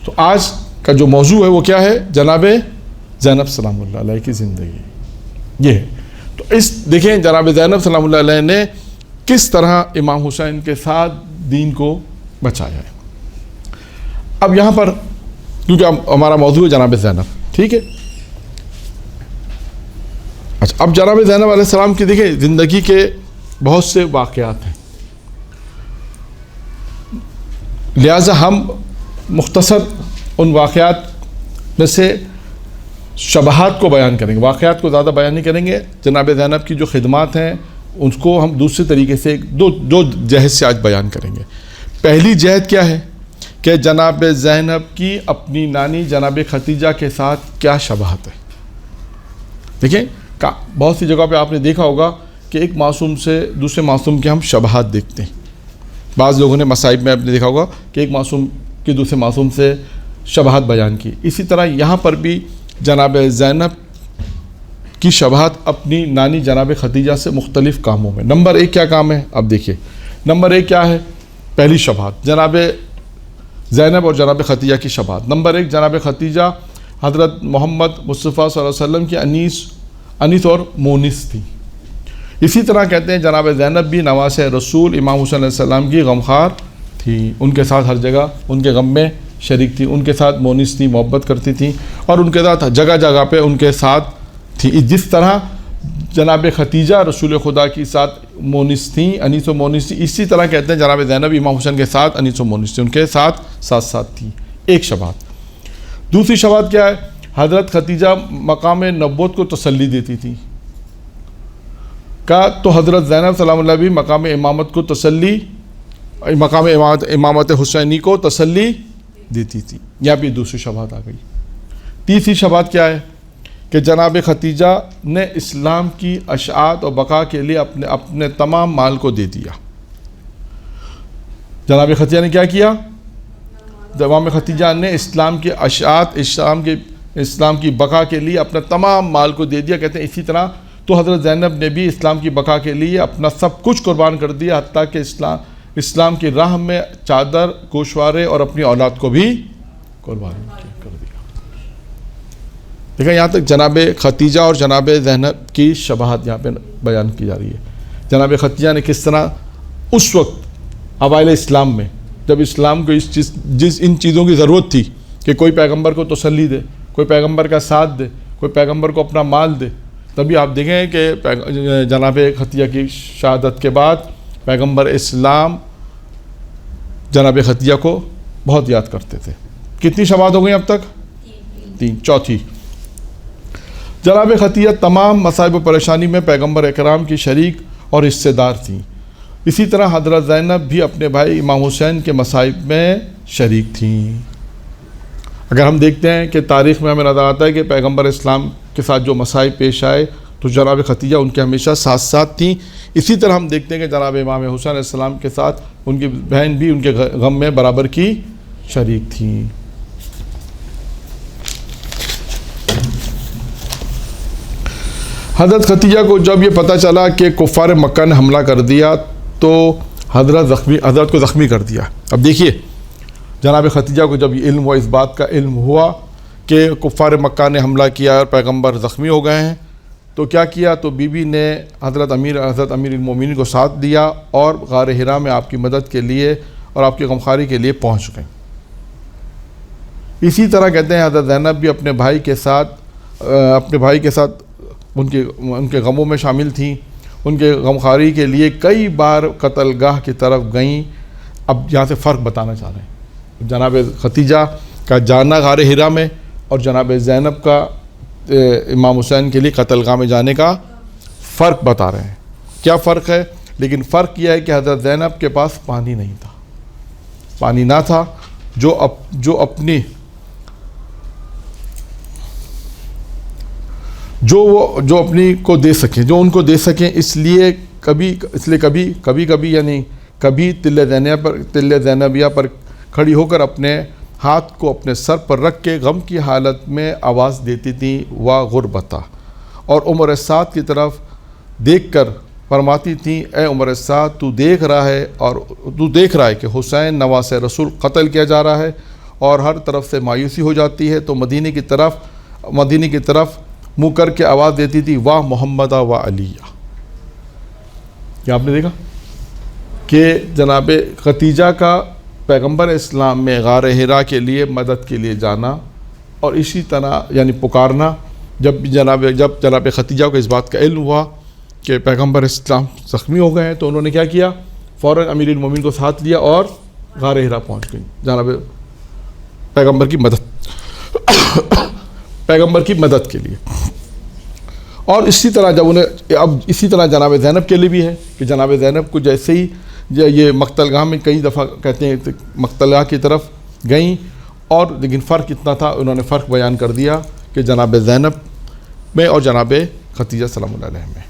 تو آج کا جو موضوع ہے وہ کیا ہے؟ جناب زینب سلام اللہ علیہ کی زندگی یہ ہے۔ تو اس دیکھیں جناب زینب سلام اللہ علیہ نے کس طرح امام حسین کے ساتھ دین کو بچایا ہے۔ اب یہاں پر کیونکہ ہمارا موضوع ہے جناب زینب، ٹھیک ہے، اچھا اب جناب زینب علیہ السلام کی دیکھیں زندگی کے بہت سے واقعات ہیں، لہٰذا ہم مختصر ان واقعات میں سے شبہات کو بیان کریں گے، واقعات کو زیادہ بیان نہیں کریں گے۔ جناب زینب کی جو خدمات ہیں ان کو ہم دوسرے طریقے سے دو جہت سے آج بیان کریں گے۔ پہلی جہت کیا ہے کہ جناب زینب کی اپنی نانی جناب ختیجہ کے ساتھ کیا شبہات ہے۔ دیکھیں بہت سی جگہ پہ آپ نے دیکھا ہوگا کہ ایک معصوم سے دوسرے معصوم کے ہم شبہات دیکھتے ہیں، بعض لوگوں نے مصائب میں آپ نے دیکھا ہوگا کہ ایک معصوم کی دوسرے معصوم سے شبہات بیان کی، اسی طرح یہاں پر بھی جناب زینب کی شبہات اپنی نانی جناب ختیجہ سے مختلف کاموں میں۔ نمبر ایک کیا کام ہے؟ اب دیکھیے نمبر ایک کیا ہے، پہلی شبہات جناب زینب اور جناب ختیجہ کی شبہات۔ نمبر ایک، جناب ختیجہ حضرت محمد مصطفیٰ صلی اللہ علیہ وسلم کی انیس اور مونس تھی۔ اسی طرح کہتے ہیں جناب زینب بھی نواس رسول امام حسین علیہ السلام کی غمخوار تھی، ان کے ساتھ ہر جگہ ان کے غم میں شریک تھی، ان کے ساتھ مونس تھی، محبت کرتی تھیں اور ان کے ساتھ جگہ جگہ پہ ان کے ساتھ تھی۔ جس طرح جناب ختیجہ رسول خدا کی ساتھ مونس تھیں، انیس و مونس تھی، اسی طرح کہتے ہیں جناب زینب امام حسین کے ساتھ انیس و مونس تھی، ان کے ساتھ ساتھ تھی۔ ایک شبہات۔ دوسری شبہات کیا ہے؟ حضرت ختیجہ مقام نبوت کو تسلی دیتی تھی، کا تو حضرت زینب سلام اللہ بھی مقام امامت کو تسلی، مقام امامت حسینی کو تسلی دیتی تھی۔ یہاں پہ دوسری شبہات آ گئی۔ تیسری شبہات کیا ہے کہ جناب ختیجہ نے اسلام کی اشاعت اور بقا کے لیے اپنے تمام مال کو دے دیا۔ جناب ختیجہ نے کیا کیا؟ جناب ختیجہ نے اسلام کی اشاعت، اسلام کی بقا کے لیے اپنا تمام مال کو دے دیا۔ کہتے ہیں اسی طرح تو حضرت زینب نے بھی اسلام کی بقا کے لیے اپنا سب کچھ قربان کر دیا، حتیٰ کہ اسلام کی راہ میں چادر، گوشوارے اور اپنی اولاد کو بھی قربان کر دیا۔ دیکھیں یہاں تک جناب ختیجہ اور جناب زینب کی شبہات یہاں پہ بیان کی جا رہی ہے۔ جناب ختیجہ نے کس طرح اس وقت اوائل اسلام میں جب اسلام کو ان چیزوں کی ضرورت تھی کہ کوئی پیغمبر کو تسلی دے، کوئی پیغمبر کا ساتھ دے، کوئی پیغمبر کو اپنا مال دے، تبھی آپ دیکھیں کہ جناب ختیجہ کی شہادت کے بعد پیغمبر اسلام جناب ختیجہ کو بہت یاد کرتے تھے۔ کتنی شبہات ہو گئی اب تک؟ 3۔ چوتھی، جناب ختیجہ تمام مصائب و پریشانی میں پیغمبر اکرام کی شریک اور حصے دار تھیں۔ اسی طرح حضرت زینب بھی اپنے بھائی امام حسین کے مصائب میں شریک تھیں۔ اگر ہم دیکھتے ہیں کہ تاریخ میں ہمیں نظر آتا ہے کہ پیغمبر اسلام کے ساتھ جو مصائب پیش آئے تو جناب ختیجہ ان کے ہمیشہ ساتھ تھیں۔ اسی طرح ہم دیکھتے ہیں کہ جناب امام حسین علیہ السلام کے ساتھ ان کی بہن بھی ان کے غم میں برابر کی شریک تھیں۔ حضرت ختیجہ کو جب یہ پتہ چلا کہ کفار مکہ نے حملہ کر دیا تو حضرت کو زخمی کر دیا۔ اب دیکھیے جناب ختیجہ کو جب یہ علم ہوا، اس بات کا علم ہوا کہ کفار مکہ نے حملہ کیا اور پیغمبر زخمی ہو گئے ہیں، تو کیا کیا؟ تو بی بی نے حضرت امیر المومنین کو ساتھ دیا اور غار حرا میں آپ کی مدد کے لیے اور آپ کی غمخواری کے لیے پہنچ گئیں۔ اسی طرح کہتے ہیں حضرت زینب بھی اپنے بھائی کے ساتھ ان کے غموں میں شامل تھیں، ان کے غمخواری کے لیے کئی بار قتل گاہ کی طرف گئیں۔ اب یہاں سے فرق بتانا چاہ رہے ہیں، جناب ختیجہ کا جانا غار حرا میں اور جناب زینب کا امام حسین کے لیے قتل گاہ میں جانے کا فرق بتا رہے ہیں۔ کیا فرق ہے؟ لیکن فرق یہ ہے کہ حضرت زینب کے پاس پانی نہیں تھا، پانی نہ تھا جو اپنی کو دے سکیں، جو ان کو دے سکیں، اس لیے کبھی یعنی کبھی تل زینبیہ پر کھڑی ہو کر اپنے ہاتھ کو اپنے سر پر رکھ کے غم کی حالت میں آواز دیتی تھیں وا غربتا، اور عمر سعد کی طرف دیکھ کر فرماتی تھیں اے عمر سعد تو دیکھ رہا ہے کہ حسین نواس رسول قتل کیا جا رہا ہے اور ہر طرف سے مایوسی ہو جاتی ہے تو مدینے کی طرف منہ کر کے آواز دیتی تھی واہ محمد و علیہ. کیا آپ نے دیکھا کہ جناب ختیجہ کا پیغمبر اسلام میں غار حرا کے لیے مدد کے لیے جانا اور اسی طرح یعنی پکارنا. جب جناب ختیجہ کو اس بات کا علم ہوا کہ پیغمبر اسلام زخمی ہو گئے ہیں تو انہوں نے کیا کیا, فوراً امیر المومنین کو ساتھ لیا اور غار حرا پہنچ گئی جناب پیغمبر کی مدد کے لیے. اور اسی طرح جناب زینب کے لیے بھی ہے کہ جناب زینب کو جیسے ہی یہ مقتل گاہ میں کئی دفعہ کہتے ہیں مقتل گاہ کی طرف گئیں, اور لیکن فرق اتنا تھا, انہوں نے فرق بیان کر دیا کہ جناب زینب میں اور جناب ختیجہ سلام اللہ علیہ میں.